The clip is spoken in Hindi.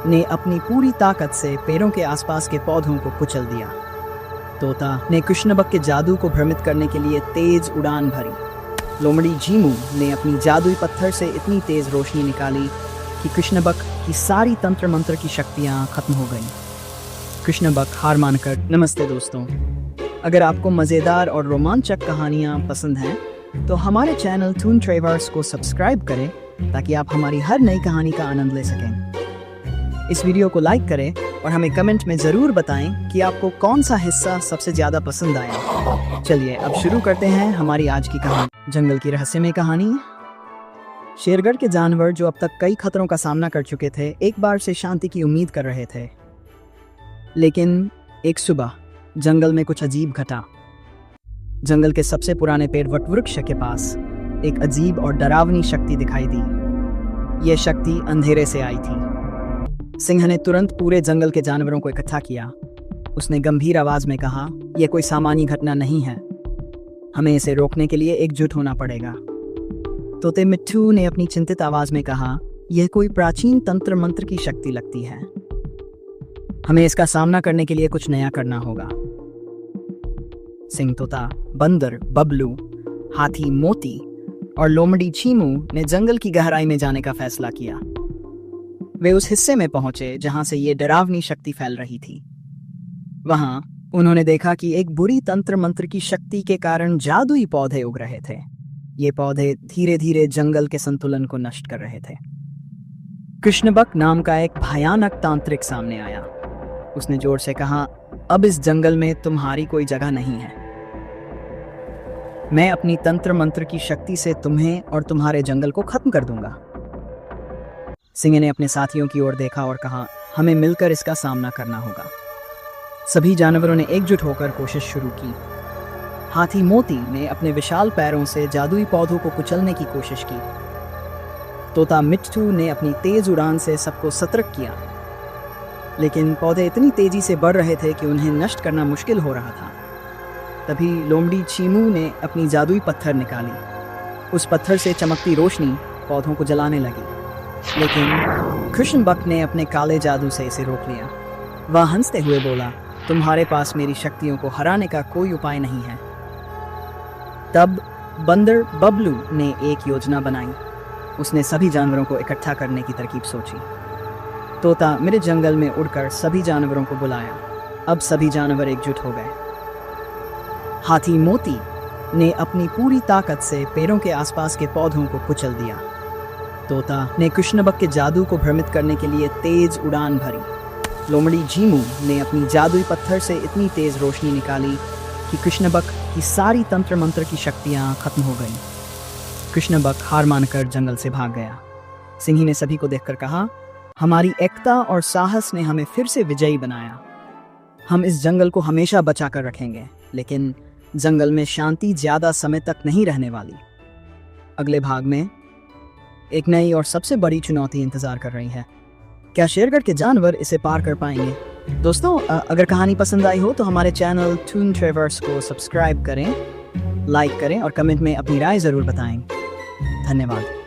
ने अपनी पूरी ताकत से पेड़ों के आसपास के पौधों को कुचल दिया। तोता ने कृष्णबक के जादू को भ्रमित करने के लिए तेज उड़ान भरी। लोमड़ी झीमू ने अपनी जादुई पत्थर से इतनी तेज रोशनी निकाली कि कृष्णबक की सारी तंत्र मंत्र की शक्तियाँ खत्म हो गईं। कृष्णबक हार मानकर। नमस्ते दोस्तों, अगर आपको मज़ेदार और रोमांचक कहानियाँ पसंद हैं तो हमारे चैनल टून ट्रेवर्स को सब्सक्राइब करें ताकि आप हमारी हर नई कहानी का आनंद ले सकें। इस वीडियो को लाइक करें और हमें कमेंट में ज़रूर बताएं कि आपको कौन सा हिस्सा सबसे ज़्यादा पसंद आया। चलिए अब शुरू करते हैं हमारी आज की कहानी। जंगल की रहस्यमय कहानी। शेरगढ़ के जानवर जो अब तक कई खतरों का सामना कर चुके थे, एक बार से शांति की उम्मीद कर रहे थे। लेकिन एक सुबह जंगल में कुछ अजीब घटा। जंगल के सबसे पुराने पेड़ वटवृक्ष के पास एक अजीब और डरावनी शक्ति दिखाई दी। यह शक्ति अंधेरे से आई थी। सिंह ने तुरंत पूरे जंगल के जानवरों को इकट्ठा किया। उसने गंभीर आवाज में कहा, यह कोई सामान्य घटना नहीं है, हमें इसे रोकने के लिए एकजुट होना पड़ेगा। तोते मिट्ठू ने अपनी चिंतित आवाज में कहा, यह कोई प्राचीन तंत्र मंत्र की शक्ति लगती है, हमें इसका सामना करने के लिए कुछ नया करना होगा। सिंह, तोता, बंदर, बबलू, हाथी मोती और लोमड़ी झीमू ने जंगल की गहराई में जाने का फैसला किया। वे उस हिस्से में पहुंचे जहां से ये डरावनी शक्ति फैल रही थी। वहां उन्होंने देखा कि एक बुरी तंत्र मंत्र की शक्ति के कारण जादुई पौधे उग रहे थे। ये पौधे धीरे धीरे जंगल के संतुलन को नष्ट कर रहे थे। कृष्णबक नाम का एक भयानक तांत्रिक सामने आया। उसने जोर से कहा, अब इस जंगल में तुम्हारी कोई जगह नहीं है। मैं अपनी तंत्र मंत्र की शक्ति से तुम्हें और तुम्हारे जंगल को खत्म कर दूंगा। सिंह ने अपने साथियों की ओर देखा और कहा, हमें मिलकर इसका सामना करना होगा। सभी जानवरों ने एकजुट होकर कोशिश शुरू की। हाथी मोती ने अपने विशाल पैरों से जादुई पौधों को कुचलने की कोशिश की। तोता मिट्ठू ने अपनी तेज उड़ान से सबको सतर्क किया। लेकिन पौधे इतनी तेजी से बढ़ रहे थे कि उन्हें नष्ट करना मुश्किल हो रहा था। तभी लोमड़ी झीमू ने अपनी जादुई पत्थर निकाली। उस पत्थर से चमकती रोशनी पौधों को जलाने लगी। लेकिन कृष्णबक ने अपने काले जादू से इसे रोक लिया। वह हंसते हुए बोला, तुम्हारे पास मेरी शक्तियों को हराने का कोई उपाय नहीं है। तब बंदर बबलू ने एक योजना बनाई। उसने सभी जानवरों को इकट्ठा करने की तरकीब सोची। तोता मेरे जंगल में उड़कर सभी जानवरों को बुलाया। अब सभी जानवर एकजुट हो गए। हाथी मोती ने अपनी पूरी ताकत से पेड़ों के आसपास के पौधों को कुचल दिया। तोता ने कृष्णबक के जादू को भ्रमित करने के लिए तेज उड़ान भरी। लोमड़ी झीमू ने अपनी जादुई पत्थर से इतनी तेज रोशनी निकाली कि कृष्णबक की सारी तंत्र मंत्र की शक्तियाँ खत्म हो गईं। कृष्णबक हार मानकर जंगल से भाग गया। सिंह ने सभी को देखकर कहा, हमारी एकता और साहस ने हमें फिर से विजयी बनाया। हम इस जंगल को हमेशा बचा कर रखेंगे, लेकिन जंगल में शांति ज्यादा समय तक नहीं रहने वाली। अगले भाग में एक नई और सबसे बड़ी चुनौती इंतजार कर रही है। क्या शेरगढ़ के जानवर इसे पार कर पाएंगे? दोस्तों, अगर कहानी पसंद आई हो तो हमारे चैनल टून ट्रेवर्स को सब्सक्राइब करें, लाइक करें और कमेंट में अपनी राय जरूर बताएं। धन्यवाद।